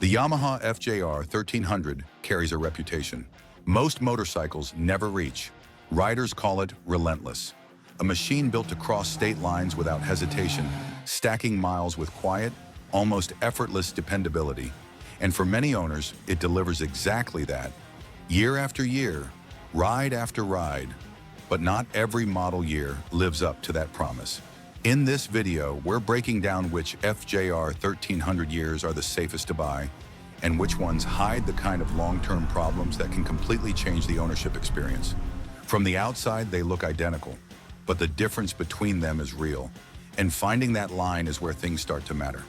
The Yamaha FJR1300 carries a reputation. Most motorcycles never reach. Riders call it relentless. A machine built to cross state lines without hesitation, stacking miles with quiet, almost effortless dependability. And for many owners, it delivers exactly that. Year after year, ride after ride. But not every model year lives up to that promise. In this video, we're breaking down which FJR 1300 years are the safest to buy and which ones hide the kind of long-term problems that can completely change the ownership experience. From the outside, they look identical, but the difference between them is real, and finding that line is where things start to matter.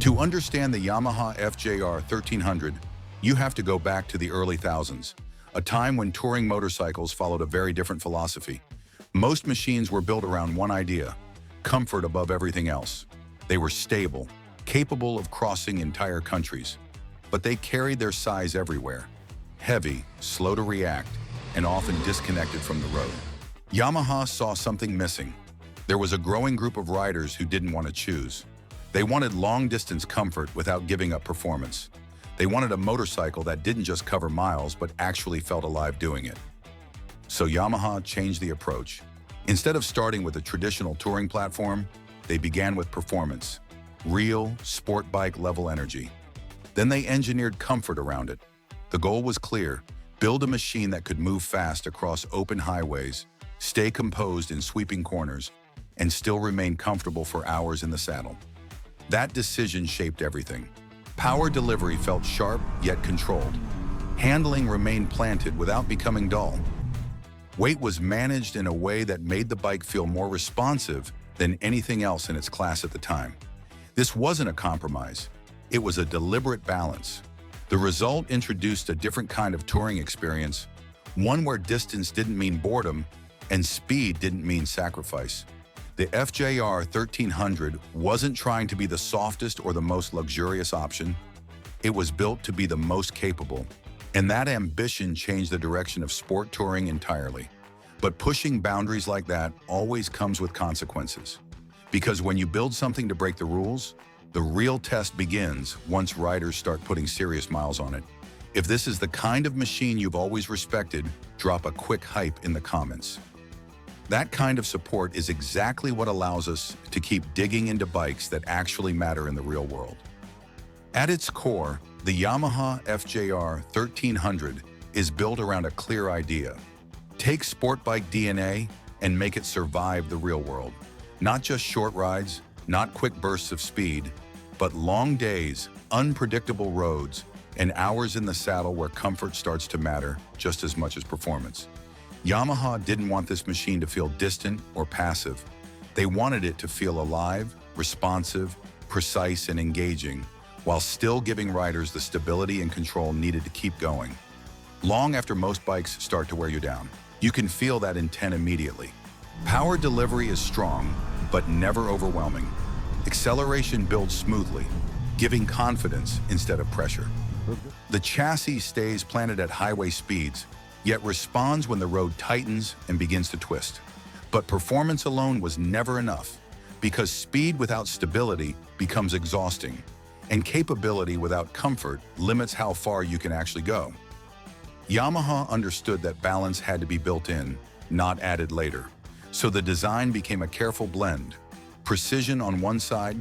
To understand the Yamaha FJR 1300, you have to go back to the early thousands, a time when touring motorcycles followed a very different philosophy. Most machines were built around one idea: comfort above everything else. They were stable, capable of crossing entire countries, but they carried their size everywhere. Heavy, slow to react, and often disconnected from the road. Yamaha saw something missing. There was a growing group of riders who didn't want to choose. They wanted long-distance comfort without giving up performance. They wanted a motorcycle that didn't just cover miles, but actually felt alive doing it. So Yamaha changed the approach. Instead of starting with a traditional touring platform, they began with performance, real sport bike level energy. Then they engineered comfort around it. The goal was clear: build a machine that could move fast across open highways, stay composed in sweeping corners, and still remain comfortable for hours in the saddle. That decision shaped everything. Power delivery felt sharp yet controlled. Handling remained planted without becoming dull. Weight was managed in a way that made the bike feel more responsive than anything else in its class at the time. This wasn't a compromise. It was a deliberate balance. The result introduced a different kind of touring experience, one where distance didn't mean boredom and speed didn't mean sacrifice. The FJR 1300 wasn't trying to be the softest or the most luxurious option. It was built to be the most capable. And that ambition changed the direction of sport touring entirely. But pushing boundaries like that always comes with consequences. Because when you build something to break the rules, the real test begins once riders start putting serious miles on it. If this is the kind of machine you've always respected, drop a quick hype in the comments. That kind of support is exactly what allows us to keep digging into bikes that actually matter in the real world. At its core, the Yamaha FJR 1300 is built around a clear idea. Take sport bike DNA and make it survive the real world. Not just short rides, not quick bursts of speed, but long days, unpredictable roads, and hours in the saddle where comfort starts to matter just as much as performance. Yamaha didn't want this machine to feel distant or passive. They wanted it to feel alive, responsive, precise, and engaging, while still giving riders the stability and control needed to keep going. Long after most bikes start to wear you down, you can feel that intent immediately. Power delivery is strong, but never overwhelming. Acceleration builds smoothly, giving confidence instead of pressure. The chassis stays planted at highway speeds, yet responds when the road tightens and begins to twist. But performance alone was never enough, because speed without stability becomes exhausting, and capability without comfort limits how far you can actually go. Yamaha understood that balance had to be built in, not added later. So the design became a careful blend: precision on one side,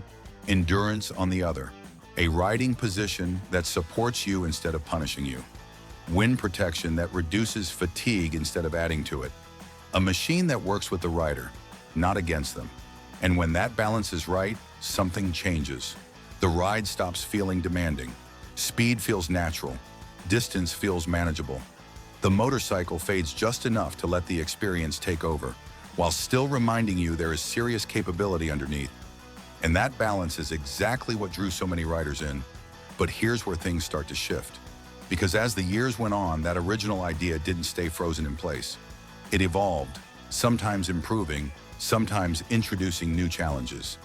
endurance on the other. A riding position that supports you instead of punishing you. Wind protection that reduces fatigue instead of adding to it. A machine that works with the rider, not against them. And when that balance is right, something changes. The ride stops feeling demanding. Speed feels natural. Distance feels manageable. The motorcycle fades just enough to let the experience take over, while still reminding you there is serious capability underneath. And that balance is exactly what drew so many riders in. But here's where things start to shift. Because as the years went on, that original idea didn't stay frozen in place. It evolved, sometimes improving, sometimes introducing new challenges.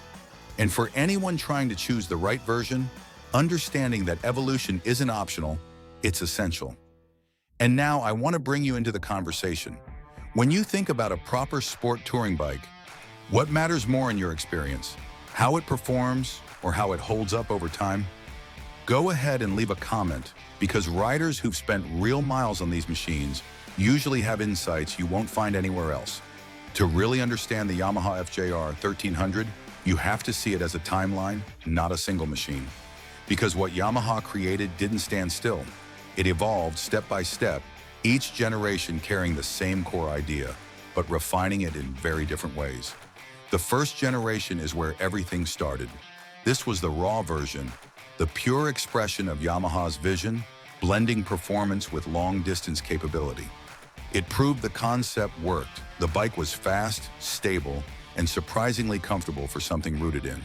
And for anyone trying to choose the right version, understanding that evolution isn't optional, it's essential. And now I want to bring you into the conversation. When you think about a proper sport touring bike, what matters more in your experience? How it performs or how it holds up over time? Go ahead and leave a comment, because riders who've spent real miles on these machines usually have insights you won't find anywhere else. To really understand the Yamaha FJR1300, you have to see it as a timeline, not a single machine. Because what Yamaha created didn't stand still. It evolved step by step, each generation carrying the same core idea, but refining it in very different ways. The first generation is where everything started. This was the raw version, the pure expression of Yamaha's vision, blending performance with long-distance capability. It proved the concept worked. The bike was fast, stable, and surprisingly comfortable for something rooted in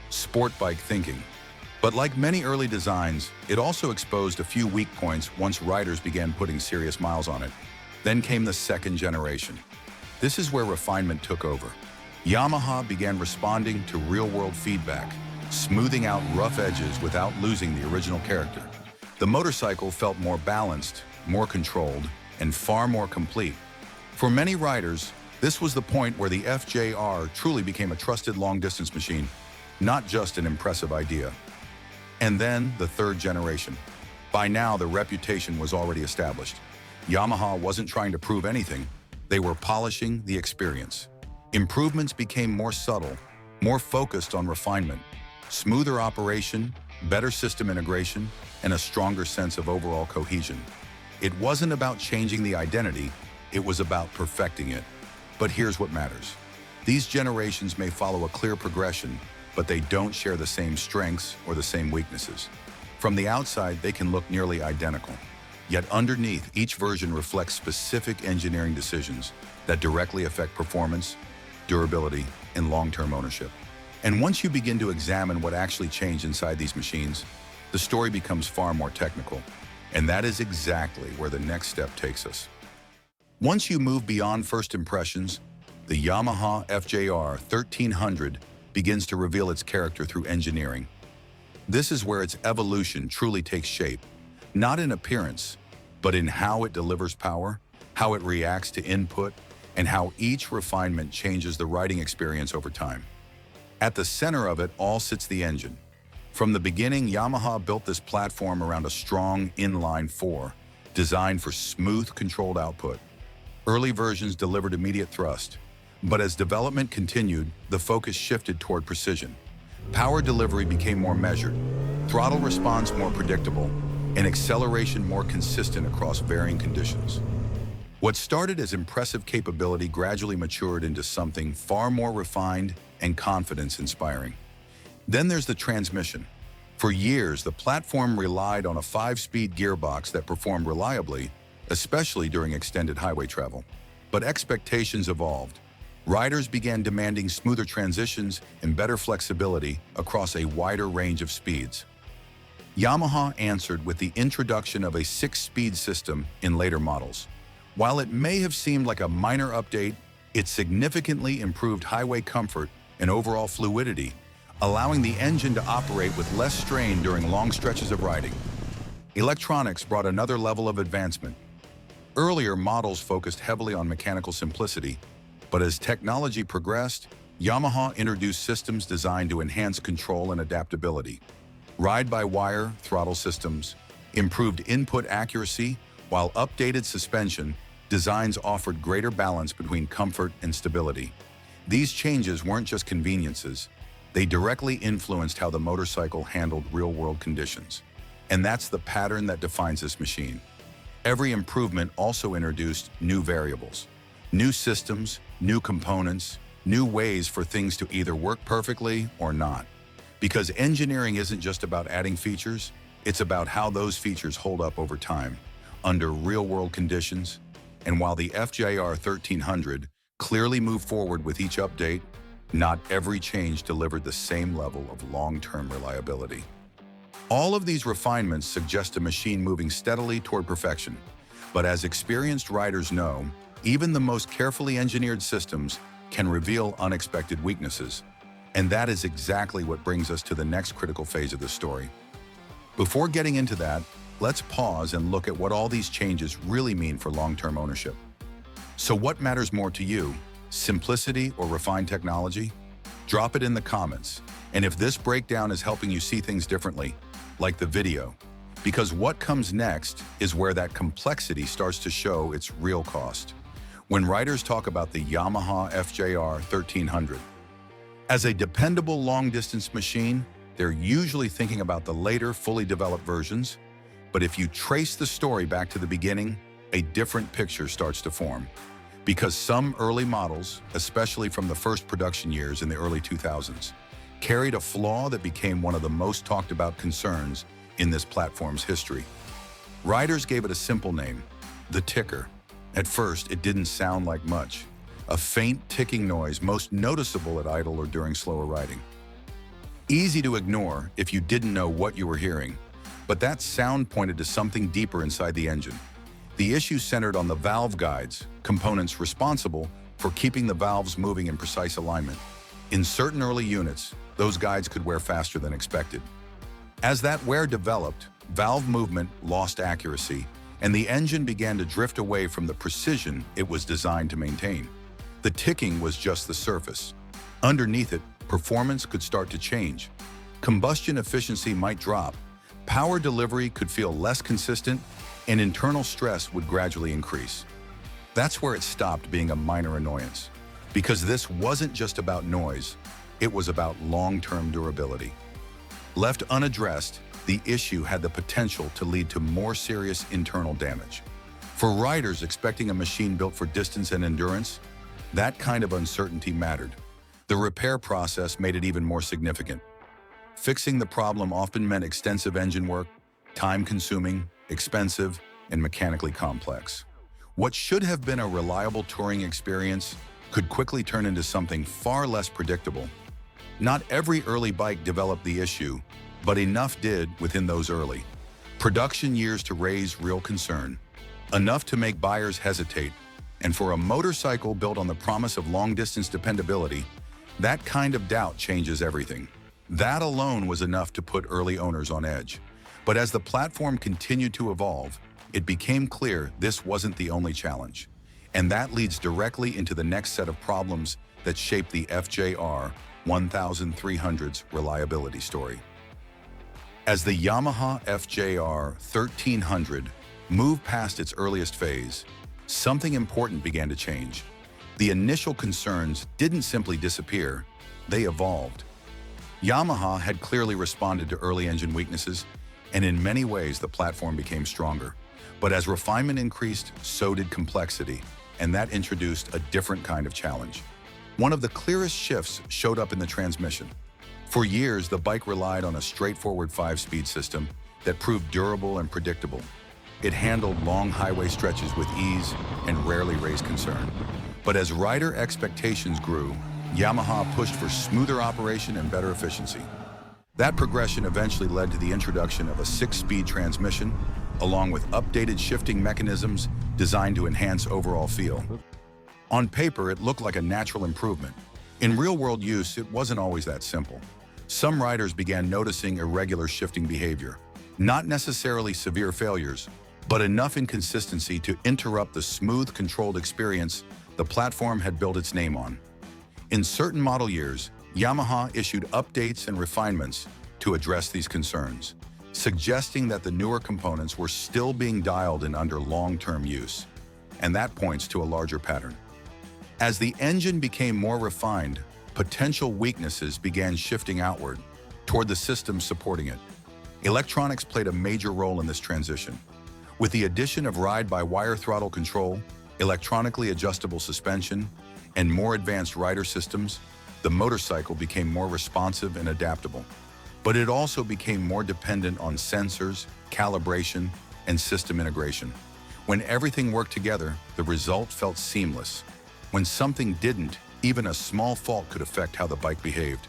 sport bike thinking. But like many early designs, it also exposed a few weak points once riders began putting serious miles on it. Then came the second generation. This is where refinement took over. Yamaha began responding to real-world feedback, smoothing out rough edges without losing the original character. The motorcycle felt more balanced, more controlled, and far more complete. For many riders, this was the point where the FJR truly became a trusted long-distance machine, not just an impressive idea. And then the third generation. By now, the reputation was already established. Yamaha wasn't trying to prove anything. They were polishing the experience. Improvements became more subtle, more focused on refinement, smoother operation, better system integration, and a stronger sense of overall cohesion. It wasn't about changing the identity, it was about perfecting it. But here's what matters. These generations may follow a clear progression, but they don't share the same strengths or the same weaknesses. From the outside, they can look nearly identical. Yet underneath, each version reflects specific engineering decisions that directly affect performance, durability, and long-term ownership. And once you begin to examine what actually changed inside these machines, the story becomes far more technical. And that is exactly where the next step takes us. Once you move beyond first impressions, the Yamaha FJR1300 begins to reveal its character through engineering. This is where its evolution truly takes shape, not in appearance, but in how it delivers power, how it reacts to input, and how each refinement changes the riding experience over time. At the center of it all sits the engine. From the beginning, Yamaha built this platform around a strong inline 4, designed for smooth, controlled output. Early versions delivered immediate thrust, but as development continued, the focus shifted toward precision. Power delivery became more measured, throttle response more predictable, and acceleration more consistent across varying conditions. What started as impressive capability gradually matured into something far more refined and confidence-inspiring. Then there's the transmission. For years, the platform relied on a 5-speed gearbox that performed reliably, especially during extended highway travel. But expectations evolved. Riders began demanding smoother transitions and better flexibility across a wider range of speeds. Yamaha answered with the introduction of a 6-speed system in later models. While it may have seemed like a minor update, it significantly improved highway comfort and overall fluidity, allowing the engine to operate with less strain during long stretches of riding. Electronics brought another level of advancement. Earlier models focused heavily on mechanical simplicity, but as technology progressed, Yamaha introduced systems designed to enhance control and adaptability. Ride-by-wire throttle systems, improved input accuracy, while updated suspension designs offered greater balance between comfort and stability. These changes weren't just conveniences, they directly influenced how the motorcycle handled real-world conditions. And that's the pattern that defines this machine. Every improvement also introduced new variables, new systems, new components, new ways for things to either work perfectly or not. Because engineering isn't just about adding features, it's about how those features hold up over time, under real-world conditions. And while the FJR1300 clearly moved forward with each update, not every change delivered the same level of long-term reliability. All of these refinements suggest a machine moving steadily toward perfection. But as experienced riders know, even the most carefully engineered systems can reveal unexpected weaknesses. And that is exactly what brings us to the next critical phase of the story. Before getting into that, let's pause and look at what all these changes really mean for long-term ownership. So what matters more to you, simplicity or refined technology? Drop it in the comments. And if this breakdown is helping you see things differently, like the video, because what comes next is where that complexity starts to show its real cost. When riders talk about the Yamaha FJR1300 as a dependable long-distance machine, they're usually thinking about the later, fully developed versions. But if you trace the story back to the beginning, a different picture starts to form. Because some early models, especially from the first production years in the early 2000s, carried a flaw that became one of the most talked about concerns in this platform's history. Riders gave it a simple name, the ticker. At first, it didn't sound like much, a faint ticking noise most noticeable at idle or during slower riding. Easy to ignore if you didn't know what you were hearing, but that sound pointed to something deeper inside the engine. The issue centered on the valve guides, components responsible for keeping the valves moving in precise alignment. In certain early units, those guides could wear faster than expected. As that wear developed, valve movement lost accuracy, and the engine began to drift away from the precision it was designed to maintain. The ticking was just the surface. Underneath it, performance could start to change. Combustion efficiency might drop, power delivery could feel less consistent, and internal stress would gradually increase. That's where it stopped being a minor annoyance, because this wasn't just about noise, it was about long-term durability. Left unaddressed, the issue had the potential to lead to more serious internal damage. For riders expecting a machine built for distance and endurance, that kind of uncertainty mattered. The repair process made it even more significant. Fixing the problem often meant extensive engine work, time-consuming, expensive, and mechanically complex. What should have been a reliable touring experience could quickly turn into something far less predictable. Not every early bike developed the issue, but enough did within those early production years to raise real concern, enough to make buyers hesitate. And for a motorcycle built on the promise of long-distance dependability, that kind of doubt changes everything. That alone was enough to put early owners on edge. But as the platform continued to evolve, it became clear this wasn't the only challenge. And that leads directly into the next set of problems that shaped the FJR1300's reliability story. As the Yamaha FJR1300 moved past its earliest phase, something important began to change. The initial concerns didn't simply disappear, they evolved. Yamaha had clearly responded to early engine weaknesses, and in many ways the platform became stronger. But as refinement increased, so did complexity, and that introduced a different kind of challenge. One of the clearest shifts showed up in the transmission. For years, the bike relied on a straightforward 5-speed system that proved durable and predictable. It handled long highway stretches with ease and rarely raised concern. But as rider expectations grew, Yamaha pushed for smoother operation and better efficiency. That progression eventually led to the introduction of a 6-speed transmission, along with updated shifting mechanisms designed to enhance overall feel. On paper, it looked like a natural improvement. In real-world use, it wasn't always that simple. Some riders began noticing irregular shifting behavior, not necessarily severe failures, but enough inconsistency to interrupt the smooth, controlled experience the platform had built its name on. In certain model years, Yamaha issued updates and refinements to address these concerns, suggesting that the newer components were still being dialed in under long-term use, and that points to a larger pattern. As the engine became more refined, potential weaknesses began shifting outward toward the systems supporting it. Electronics played a major role in this transition. With the addition of ride-by-wire throttle control, electronically adjustable suspension, and more advanced rider systems, the motorcycle became more responsive and adaptable. But it also became more dependent on sensors, calibration, and system integration. When everything worked together, the result felt seamless. When something didn't, even a small fault could affect how the bike behaved.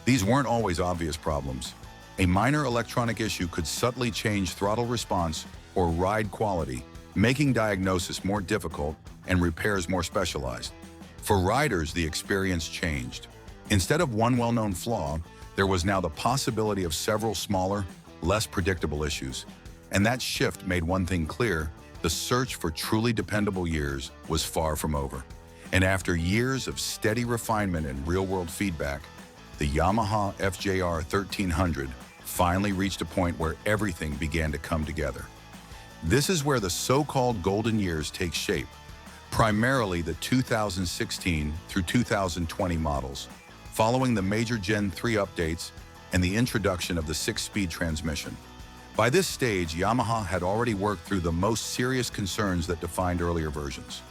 These weren't always obvious problems. A minor electronic issue could subtly change throttle response or ride quality, making diagnosis more difficult and repairs more specialized. For riders, the experience changed. Instead of one well-known flaw, there was now the possibility of several smaller, less predictable issues. And that shift made one thing clear: the search for truly dependable years was far from over. And after years of steady refinement and real-world feedback, the Yamaha FJR1300 finally reached a point where everything began to come together. This is where the so-called golden years take shape, primarily the 2016 through 2020 models, following the major Gen 3 updates and the introduction of the 6-speed transmission. By this stage, Yamaha had already worked through the most serious concerns that defined earlier versions.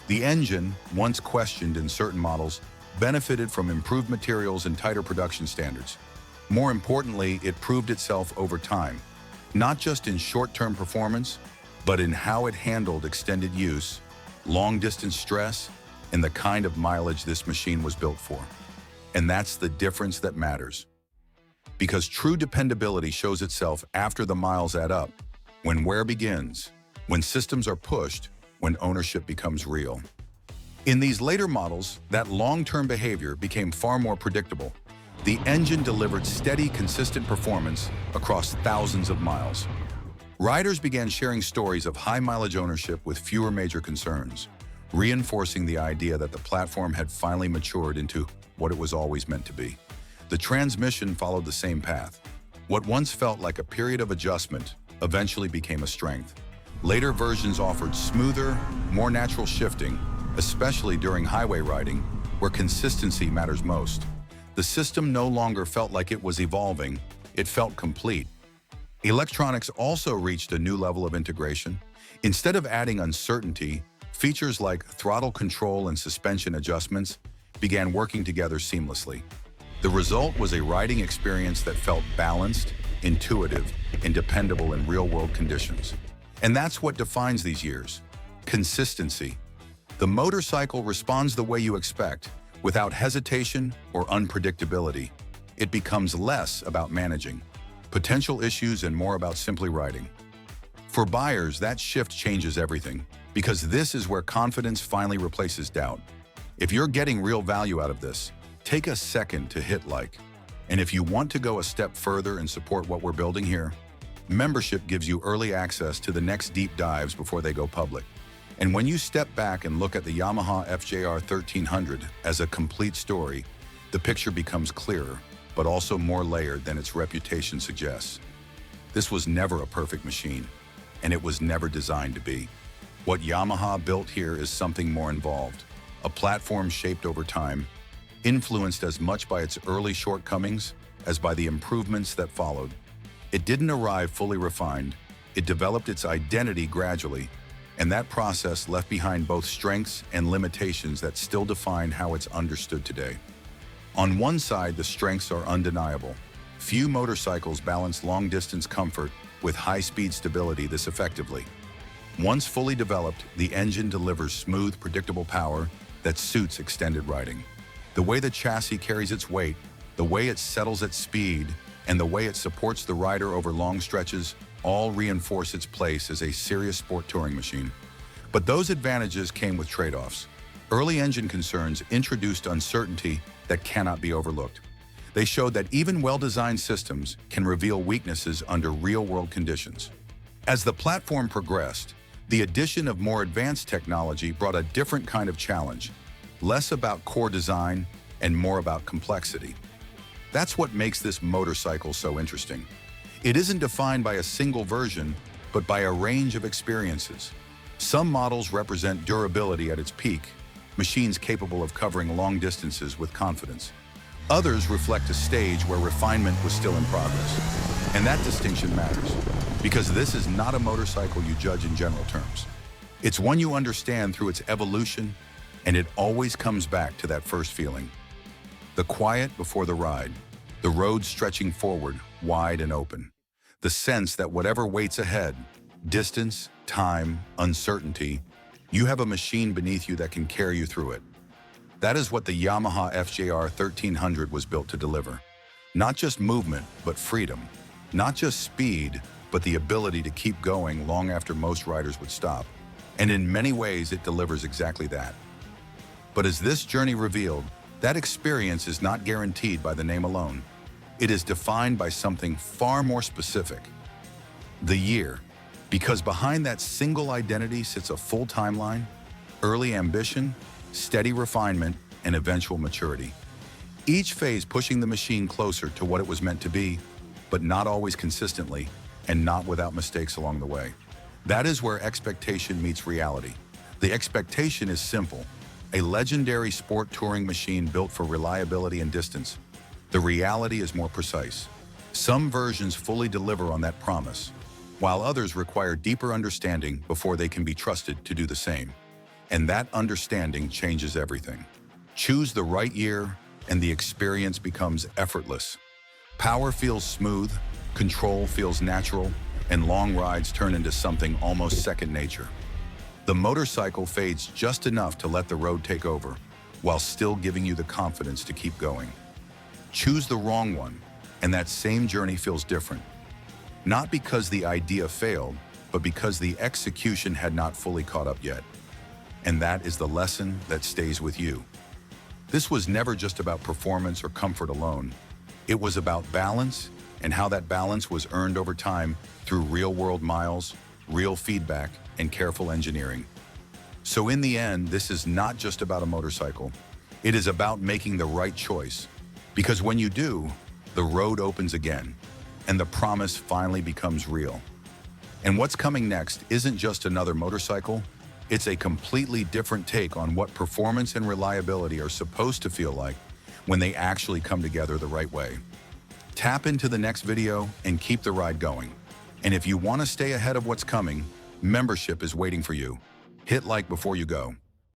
The engine, once questioned in certain models, benefited from improved materials and tighter production standards. More importantly, it proved itself over time, not just in short-term performance, but in how it handled extended use, long-distance stress, and the kind of mileage this machine was built for. And that's the difference that matters. Because true dependability shows itself after the miles add up, when wear begins, when systems are pushed, when ownership becomes real. In these later models, that long-term behavior became far more predictable. The engine delivered steady, consistent performance across thousands of miles. Riders began sharing stories of high mileage ownership with fewer major concerns, reinforcing the idea that the platform had finally matured into what it was always meant to be. The transmission followed the same path. What once felt like a period of adjustment eventually became a strength. Later versions offered smoother, more natural shifting, especially during highway riding, where consistency matters most. The system no longer felt like it was evolving, it felt complete. Electronics also reached a new level of integration. Instead of adding uncertainty, features like throttle control and suspension adjustments began working together seamlessly. The result was a riding experience that felt balanced, intuitive, and dependable in real-world conditions. And that's what defines these years: consistency. The motorcycle responds the way you expect, without hesitation or unpredictability. It becomes less about managing potential issues and more about simply riding. For buyers, that shift changes everything, because this is where confidence finally replaces doubt. If you're getting real value out of this, take a second to hit like. And if you want to go a step further and support what we're building here, membership gives you early access to the next deep dives before they go public. And when you step back and look at the Yamaha FJR1300 as a complete story, the picture becomes clearer, but also more layered than its reputation suggests. This was never a perfect machine, and it was never designed to be. What Yamaha built here is something more involved, a platform shaped over time, influenced as much by its early shortcomings as by the improvements that followed. It didn't arrive fully refined, it developed its identity gradually, and that process left behind both strengths and limitations that still define how it's understood today. On one side, the strengths are undeniable. Few motorcycles balance long-distance comfort with high-speed stability this effectively. Once fully developed, the engine delivers smooth, predictable power that suits extended riding. The way the chassis carries its weight, the way it settles at speed, and the way it supports the rider over long stretches all reinforce its place as a serious sport touring machine. But those advantages came with trade-offs. Early engine concerns introduced uncertainty that cannot be overlooked. They showed that even well-designed systems can reveal weaknesses under real-world conditions. As the platform progressed, the addition of more advanced technology brought a different kind of challenge, less about core design and more about complexity. That's what makes this motorcycle so interesting. It isn't defined by a single version, but by a range of experiences. Some models represent durability at its peak, machines capable of covering long distances with confidence. Others reflect a stage where refinement was still in progress. And that distinction matters, because this is not a motorcycle you judge in general terms. It's one you understand through its evolution, and it always comes back to that first feeling. The quiet before the ride, the road stretching forward, wide and open. The sense that whatever waits ahead, distance, time, uncertainty, you have a machine beneath you that can carry you through it. That is what the Yamaha FJR1300 was built to deliver. Not just movement, but freedom. Not just speed, but the ability to keep going long after most riders would stop. And in many ways, it delivers exactly that. But as this journey revealed, that experience is not guaranteed by the name alone. It is defined by something far more specific: the year. Because behind that single identity sits a full timeline, early ambition, steady refinement, and eventual maturity. Each phase pushing the machine closer to what it was meant to be, but not always consistently, and not without mistakes along the way. That is where expectation meets reality. The expectation is simple: a legendary sport touring machine built for reliability and distance. The reality is more precise. Some versions fully deliver on that promise, while others require deeper understanding before they can be trusted to do the same. And that understanding changes everything. Choose the right year, and the experience becomes effortless. Power feels smooth, control feels natural, and long rides turn into something almost second nature. The motorcycle fades just enough to let the road take over, while still giving you the confidence to keep going. Choose the wrong one, and that same journey feels different. Not because the idea failed, but because the execution had not fully caught up yet. And that is the lesson that stays with you. This was never just about performance or comfort alone. It was about balance, and how that balance was earned over time through real-world miles, real feedback, and careful engineering. So in the end, this is not just about a motorcycle. It is about making the right choice. Because when you do, the road opens again, and the promise finally becomes real. And what's coming next isn't just another motorcycle, it's a completely different take on what performance and reliability are supposed to feel like when they actually come together the right way. Tap into the next video and keep the ride going. And if you want to stay ahead of what's coming, membership is waiting for you. Hit like before you go.